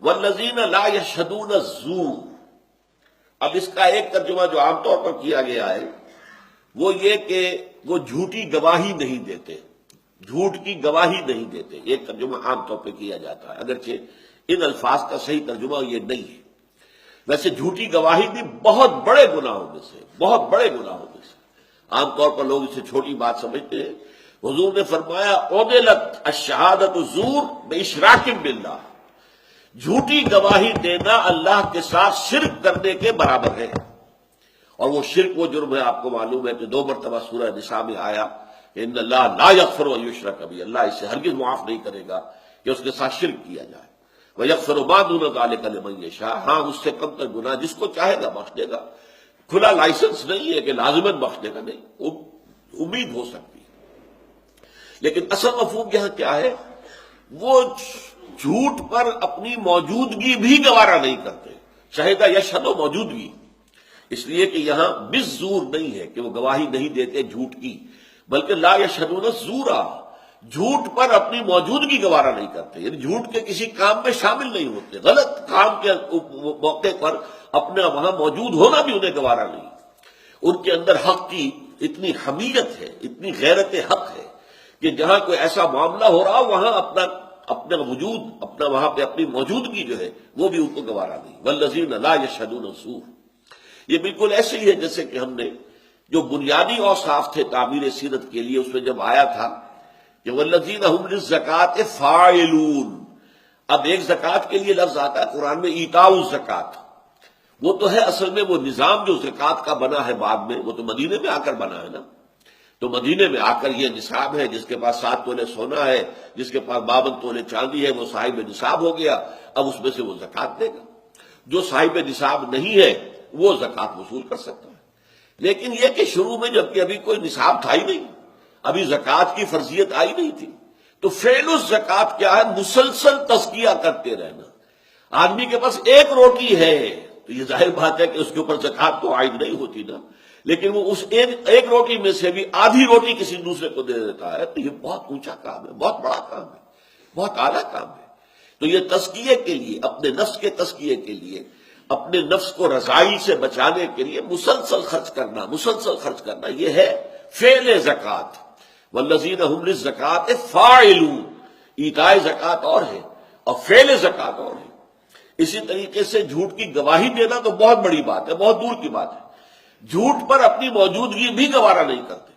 والذین لا یشہدون الزور. اب اس کا ایک ترجمہ جو عام طور پر کیا گیا ہے وہ یہ کہ وہ جھوٹی گواہی نہیں دیتے، جھوٹ کی گواہی نہیں دیتے. ایک ترجمہ عام طور پہ کیا جاتا ہے، اگرچہ ان الفاظ کا صحیح ترجمہ یہ نہیں ہے. ویسے جھوٹی گواہی بھی بہت بڑے گناہوں میں سے، بہت بڑے گناہوں میں سے. عام طور پر لوگ اسے چھوٹی بات سمجھتے ہیں. حضور نے فرمایا عدلت الشہادۃ الزور باشراک باللہ، جھوٹی گواہی دینا اللہ کے ساتھ شرک کرنے کے برابر ہے. اور وہ شرک وہ جرم ہے، آپ کو معلوم ہے کہ 2 مرتبہ سورہ نساء میں آیا کہ ان اللہ لا یغفر ان یشرک بہ، اللہ اسے ہرگز معاف نہیں کرے گا کہ اس کے ساتھ شرک کیا جائے. وَيَغْفِرُ مَا دُونَ ذَلِكَ لِمَن يَشَاءُ، ہاں اس سے کم تر گناہ جس کو چاہے گا بخش دے گا. کھلا لائسنس نہیں ہے کہ لازماً بخش دے گا، نہیں، امید ہو سکتی ہے. لیکن اصل مفہوم یہاں کیا ہے؟ وہ جھوٹ پر اپنی موجودگی بھی گوارا نہیں کرتے. شہیدہ یشہد موجودگی، اس لیے کہ یہاں بالزور نہیں ہے کہ وہ گواہی نہیں دیتے جھوٹ کی، بلکہ لا یشہدون الزورا، جھوٹ پر اپنی موجودگی گوارا نہیں کرتے، یعنی جھوٹ کے کسی کام میں شامل نہیں ہوتے، غلط کام کے موقع پر اپنا وہاں موجود ہونا بھی انہیں گوارا نہیں. ان کے اندر حق کی اتنی حمیت ہے، اتنی غیرت حق ہے کہ جہاں کوئی ایسا معاملہ ہو رہا وہاں اپنا وجود، اپنا وہاں پہ اپنی موجودگی جو ہے وہ بھی ان کو گوارا نہیں. والذین لا یشہدون الزور، یہ بالکل ایسے ہی ہے جیسے کہ ہم نے جو بنیادی اوصاف تھے تعبیر سیرت کے لیے، اس میں جب آیا تھا کہ والذین هم للزکاۃ فاعلون. اب ایک زکوٰۃ کے لیے لفظ آتا ہے قرآن میں ایتاء الزکاۃ، وہ تو ہے اصل میں وہ نظام جو زکوٰۃ کا بنا ہے بعد میں، وہ تو مدینے میں آ کر بنا ہے نا. تو مدینے میں آ کر یہ نصاب ہے، جس کے پاس 7 تولے سونا ہے، جس کے پاس 52 تولے چاندی ہے، وہ صاحب نصاب ہو گیا. اب اس میں سے وہ زکوٰۃ دے گا. جو صاحب نصاب نہیں ہے وہ زکوٰۃ وصول کر سکتا ہے. لیکن یہ کہ شروع میں جبکہ ابھی کوئی نصاب تھا ہی نہیں، ابھی زکوٰۃ کی فرضیت آئی نہیں تھی، تو فعل الزکوٰۃ کیا ہے؟ مسلسل تزکیہ کرتے رہنا. آدمی کے پاس ایک روٹی ہے تو یہ ظاہر بات ہے کہ اس کے اوپر زکوٰۃ تو عائد نہیں ہوتی نا، لیکن وہ اس ایک روٹی میں سے بھی آدھی روٹی کسی دوسرے کو دے دیتا ہے. تو یہ بہت اونچا کام ہے، بہت بڑا کام ہے، بہت اعلیٰ کام ہے. تو یہ تزکیے کے لیے، اپنے نفس کے تزکیے کے لیے، اپنے نفس کو رذائل سے بچانے کے لیے مسلسل خرچ کرنا، مسلسل خرچ کرنا، یہ ہے فعل زکوٰۃ. والذین هم للزکاۃ فاعلون، ایتاء زکوٰۃ اور ہے اور فعل زکوٰۃ اور ہے. اسی طریقے سے جھوٹ کی گواہی دینا تو بہت بڑی بات ہے، بہت دور کی بات ہے. جھوٹ پر اپنی موجودگی بھی گوارا نہیں کرتے.